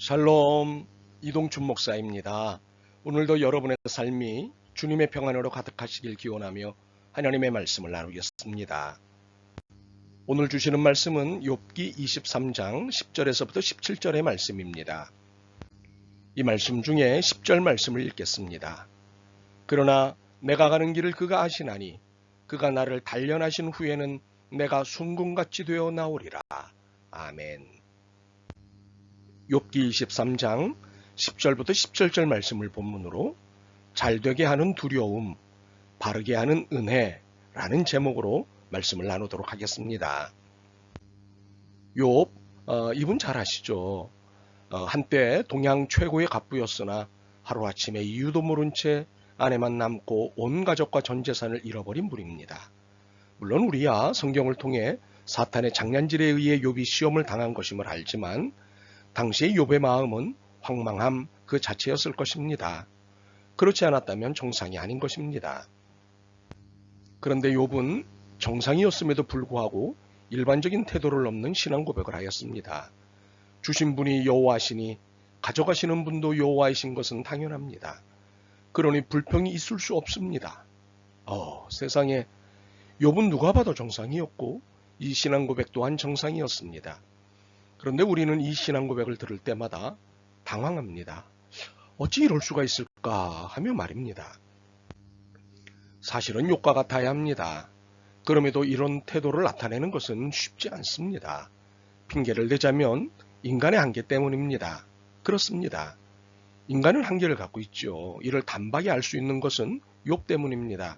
샬롬, 이동춘 목사입니다. 오늘도 여러분의 삶이 주님의 평안으로 가득하시길 기원하며 하나님의 말씀을 나누겠습니다. 오늘 주시는 말씀은 욥기 23장 10절에서부터 17절의 말씀입니다. 이 말씀 중에 10절 말씀을 읽겠습니다. 그러나 내가 가는 길을 그가 아시나니 그가 나를 단련하신 후에는 내가 순금같이 되어 나오리라. 아멘. 욥기 23장 10절부터 17절 말씀을 본문으로 잘되게 하는 두려움, 바르게 하는 은혜라는 제목으로 말씀을 나누도록 하겠습니다. 욥, 이분 잘 아시죠? 한때 동양 최고의 갑부였으나 하루아침에 이유도 모른 채 아내만 남고 온 가족과 전 재산을 잃어버린 분입니다. 물론 우리야 성경을 통해 사탄의 장난질에 의해 욥이 시험을 당한 것임을 알지만 당시의 욥의 마음은 황망함 그 자체였을 것입니다. 그렇지 않았다면 정상이 아닌 것입니다. 그런데 욥은 정상이었음에도 불구하고 일반적인 태도를 넘는 신앙 고백을 하였습니다. 주신 분이 여호와시니 가져가시는 분도 여호와이신 것은 당연합니다. 그러니 불평이 있을 수 없습니다. 세상에 욥은 누가 봐도 정상이었고 이 신앙 고백 또한 정상이었습니다. 그런데 우리는 이 신앙 고백을 들을 때마다 당황합니다. 어찌 이럴 수가 있을까 하며 말입니다. 사실은 욥과 같아야 합니다. 그럼에도 이런 태도를 나타내는 것은 쉽지 않습니다. 핑계를 대자면 인간의 한계 때문입니다. 그렇습니다. 인간은 한계를 갖고 있죠. 이를 단박에 알 수 있는 것은 욥 때문입니다.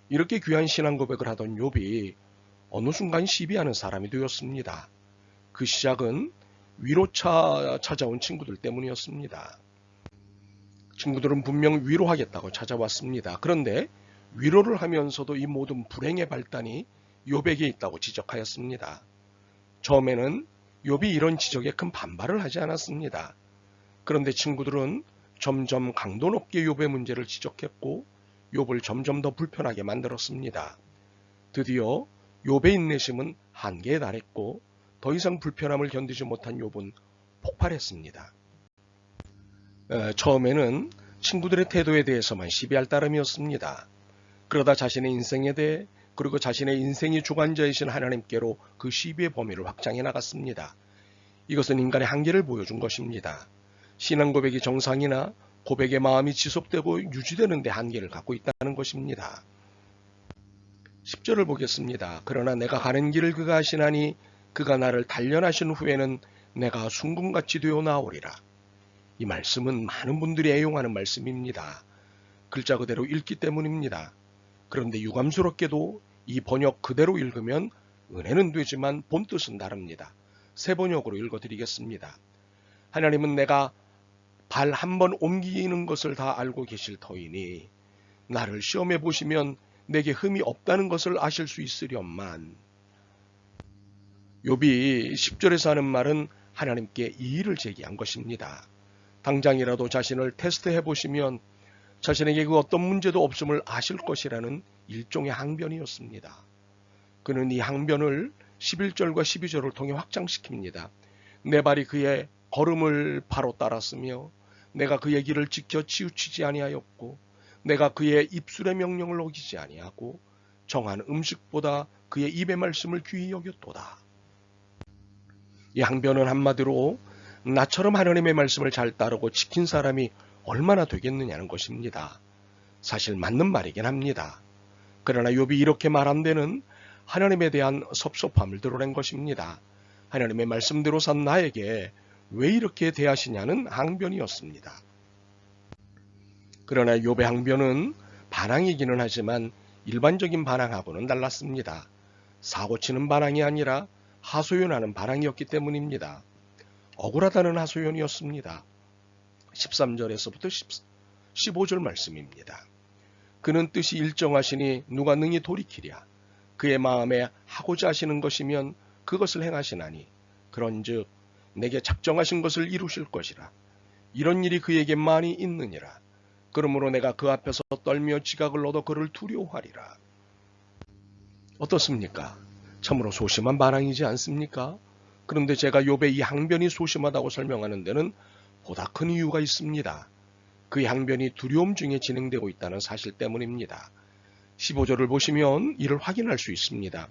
이렇게 귀한 신앙 고백을 하던 욥이 어느 순간 시비하는 사람이 되었습니다. 그 시작은 위로차 찾아온 친구들 때문이었습니다. 친구들은 분명 위로하겠다고 찾아왔습니다. 그런데 위로를 하면서도 이 모든 불행의 발단이 욥에게 있다고 지적하였습니다. 처음에는 욥이 이런 지적에 큰 반발을 하지 않았습니다. 그런데 친구들은 점점 강도 높게 욥의 문제를 지적했고 욥을 점점 더 불편하게 만들었습니다. 드디어 욥의 인내심은 한계에 달했고 더 이상 불편함을 견디지 못한 욥은 폭발했습니다. 처음에는 친구들의 태도에 대해서만 시비할 따름이었습니다. 그러다 자신의 인생에 대해 그리고 자신의 인생이 주관자이신 하나님께로 그 시비의 범위를 확장해 나갔습니다. 이것은 인간의 한계를 보여준 것입니다. 신앙 고백이 정상이나 고백의 마음이 지속되고 유지되는 데 한계를 갖고 있다는 것입니다. 10절을 보겠습니다. 그러나 내가 가는 길을 그가 아시나니 그가 나를 단련하신 후에는 내가 순금같이 되어 나오리라. 이 말씀은 많은 분들이 애용하는 말씀입니다. 글자 그대로 읽기 때문입니다. 그런데 유감스럽게도 이 번역 그대로 읽으면 은혜는 되지만 본뜻은 다릅니다. 새 번역으로 읽어드리겠습니다. 하나님은 내가 발 한 번 옮기는 것을 다 알고 계실 터이니 나를 시험해 보시면 내게 흠이 없다는 것을 아실 수 있으련만. 욥이 10절에서 하는 말은 하나님께 이의를 제기한 것입니다. 당장이라도 자신을 테스트해 보시면 자신에게 그 어떤 문제도 없음을 아실 것이라는 일종의 항변이었습니다. 그는 이 항변을 11절과 12절을 통해 확장시킵니다. 내 발이 그의 걸음을 바로 따랐으며 내가 그의 길을 지켜 치우치지 아니하였고 내가 그의 입술의 명령을 어기지 아니하고 정한 음식보다 그의 입의 말씀을 귀히 여겼도다. 이 항변은 한마디로 나처럼 하나님의 말씀을 잘 따르고 지킨 사람이 얼마나 되겠느냐는 것입니다. 사실 맞는 말이긴 합니다. 그러나 욥이 이렇게 말한 데는 하나님에 대한 섭섭함을 드러낸 것입니다. 하나님의 말씀대로 산 나에게 왜 이렇게 대하시냐는 항변이었습니다. 그러나 욥의 항변은 반항이기는 하지만 일반적인 반항하고는 달랐습니다. 사고치는 반항이 아니라 하소연하는 반항이었기 때문입니다. 억울하다는 하소연이었습니다. 13절에서부터 15절 말씀입니다. 그는 뜻이 일정하시니 누가 능히 돌이키랴. 그의 마음에 하고자 하시는 것이면 그것을 행하시나니 그런즉 내게 작정하신 것을 이루실 것이라. 이런 일이 그에게 많이 있느니라. 그러므로 내가 그 앞에서 떨며 지각을 얻어 그를 두려워하리라. 어떻습니까? 참으로 소심한 반항이지 않습니까? 그런데 제가 욥의 이 항변이 소심하다고 설명하는 데는 보다 큰 이유가 있습니다. 그 항변이 두려움 중에 진행되고 있다는 사실 때문입니다. 15절을 보시면 이를 확인할 수 있습니다.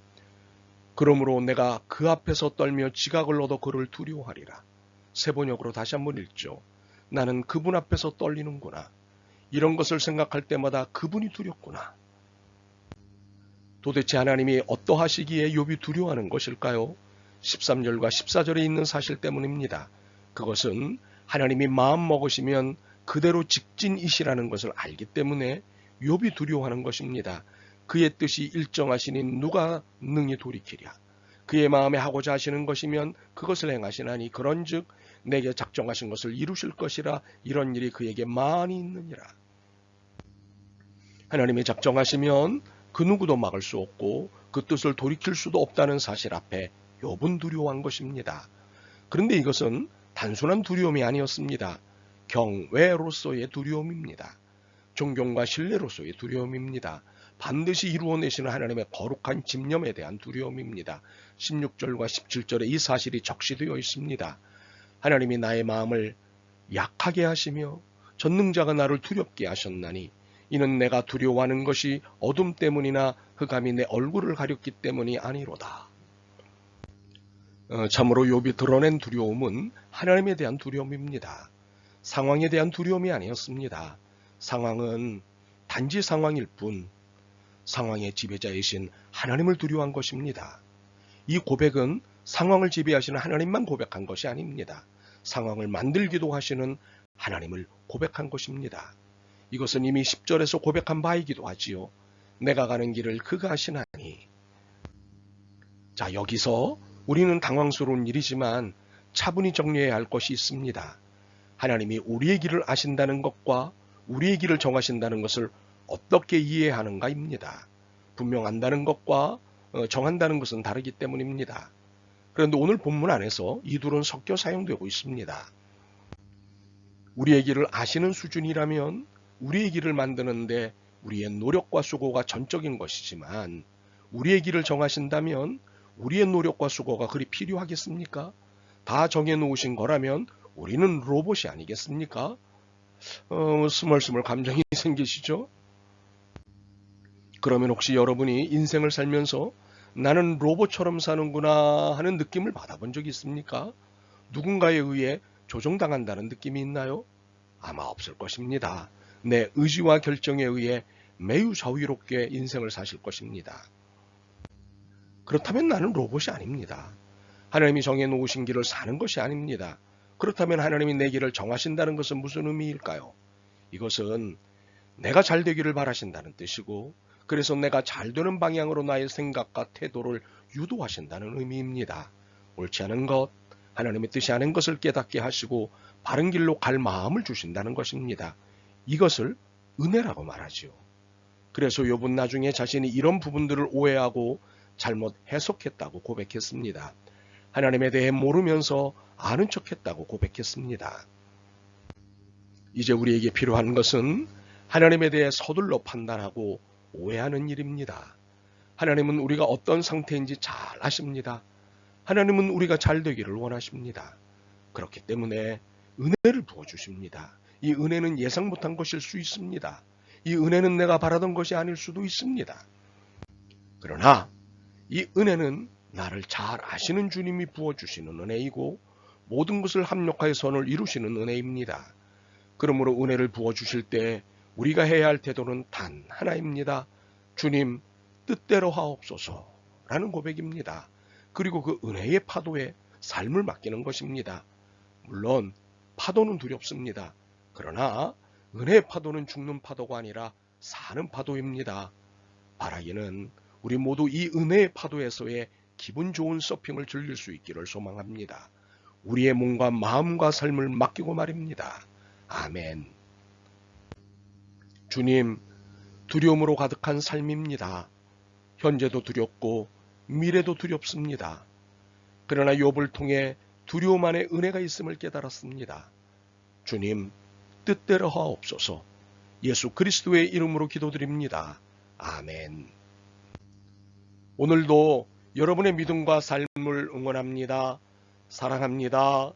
그러므로 내가 그 앞에서 떨며 지각을 얻어 그를 두려워하리라. 세번역으로 다시 한번 읽죠. 나는 그분 앞에서 떨리는구나. 이런 것을 생각할 때마다 그분이 두렵구나. 도대체 하나님이 어떠하시기에 욥이 두려워하는 것일까요? 13절과 14절에 있는 사실 때문입니다. 그것은 하나님이 마음 먹으시면 그대로 직진이시라는 것을 알기 때문에 욥이 두려워하는 것입니다. 그의 뜻이 일정하시니 누가 능히 돌이키랴. 그의 마음에 하고자 하시는 것이면 그것을 행하시나니 그런즉 내게 작정하신 것을 이루실 것이라. 이런 일이 그에게 많이 있느니라. 하나님이 작정하시면 그 누구도 막을 수 없고 그 뜻을 돌이킬 수도 없다는 사실 앞에 욥은 두려워한 것입니다. 그런데 이것은 단순한 두려움이 아니었습니다. 경외로서의 두려움입니다. 존경과 신뢰로서의 두려움입니다. 반드시 이루어내시는 하나님의 거룩한 집념에 대한 두려움입니다. 16절과 17절에 이 사실이 적시되어 있습니다. 하나님이 나의 마음을 약하게 하시며 전능자가 나를 두렵게 하셨나니 이는 내가 두려워하는 것이 어둠 때문이나 흑암이 내 얼굴을 가렸기 때문이 아니로다. 참으로 욥이 드러낸 두려움은 하나님에 대한 두려움입니다. 상황에 대한 두려움이 아니었습니다. 상황은 단지 상황일 뿐 상황의 지배자이신 하나님을 두려워한 것입니다. 이 고백은 상황을 지배하시는 하나님만 고백한 것이 아닙니다. 상황을 만들기도 하시는 하나님을 고백한 것입니다. 이것은 이미 10절에서 고백한 바이기도 하지요. 내가 가는 길을 그가 아시나니. 자, 여기서 우리는 당황스러운 일이지만 차분히 정리해야 할 것이 있습니다. 하나님이 우리의 길을 아신다는 것과 우리의 길을 정하신다는 것을 어떻게 이해하는가입니다. 분명 안다는 것과 정한다는 것은 다르기 때문입니다. 그런데 오늘 본문 안에서 이 둘은 섞여 사용되고 있습니다. 우리의 길을 아시는 수준이라면 우리의 길을 만드는데 우리의 노력과 수고가 전적인 것이지만 우리의 길을 정하신다면 우리의 노력과 수고가 그리 필요하겠습니까? 다 정해놓으신 거라면 우리는 로봇이 아니겠습니까? 스멀스멀 감정이 생기시죠? 그러면 혹시 여러분이 인생을 살면서 나는 로봇처럼 사는구나 하는 느낌을 받아본 적이 있습니까? 누군가에 의해 조종당한다는 느낌이 있나요? 아마 없을 것입니다. 내 의지와 결정에 의해 매우 자유롭게 인생을 사실 것입니다. 그렇다면 나는 로봇이 아닙니다. 하나님이 정해놓으신 길을 사는 것이 아닙니다. 그렇다면 하나님이 내 길을 정하신다는 것은 무슨 의미일까요? 이것은 내가 잘 되기를 바라신다는 뜻이고 그래서 내가 잘 되는 방향으로 나의 생각과 태도를 유도하신다는 의미입니다. 옳지 않은 것, 하나님의 뜻이 아닌 것을 깨닫게 하시고 바른 길로 갈 마음을 주신다는 것입니다. 이것을 은혜라고 말하지요. 그래서 욥은 나중에 자신이 이런 부분들을 오해하고 잘못 해석했다고 고백했습니다. 하나님에 대해 모르면서 아는 척했다고 고백했습니다. 이제 우리에게 필요한 것은 하나님에 대해 서둘러 판단하고 오해하는 일입니다. 하나님은 우리가 어떤 상태인지 잘 아십니다. 하나님은 우리가 잘 되기를 원하십니다. 그렇기 때문에 은혜를 부어주십니다. 이 은혜는 예상 못한 것일 수 있습니다. 이 은혜는 내가 바라던 것이 아닐 수도 있습니다. 그러나 이 은혜는 나를 잘 아시는 주님이 부어주시는 은혜이고 모든 것을 합력하여 선을 이루시는 은혜입니다. 그러므로 은혜를 부어주실 때 우리가 해야 할 태도는 단 하나입니다. 주님 뜻대로 하옵소서 라는 고백입니다. 그리고 그 은혜의 파도에 삶을 맡기는 것입니다. 물론 파도는 두렵습니다. 그러나 은혜의 파도는 죽는 파도가 아니라 사는 파도입니다. 바라기는 우리 모두 이 은혜의 파도에서의 기분 좋은 서핑을 즐길 수 있기를 소망합니다. 우리의 몸과 마음과 삶을 맡기고 말입니다. 아멘. 주님, 두려움으로 가득한 삶입니다. 현재도 두렵고 미래도 두렵습니다. 그러나 욥을 통해 두려움 안에 은혜가 있음을 깨달았습니다. 주님, 뜻대로 하옵소서. 예수 그리스도의 이름으로 기도드립니다. 아멘. 오늘도 여러분의 믿음과 삶을 응원합니다. 사랑합니다.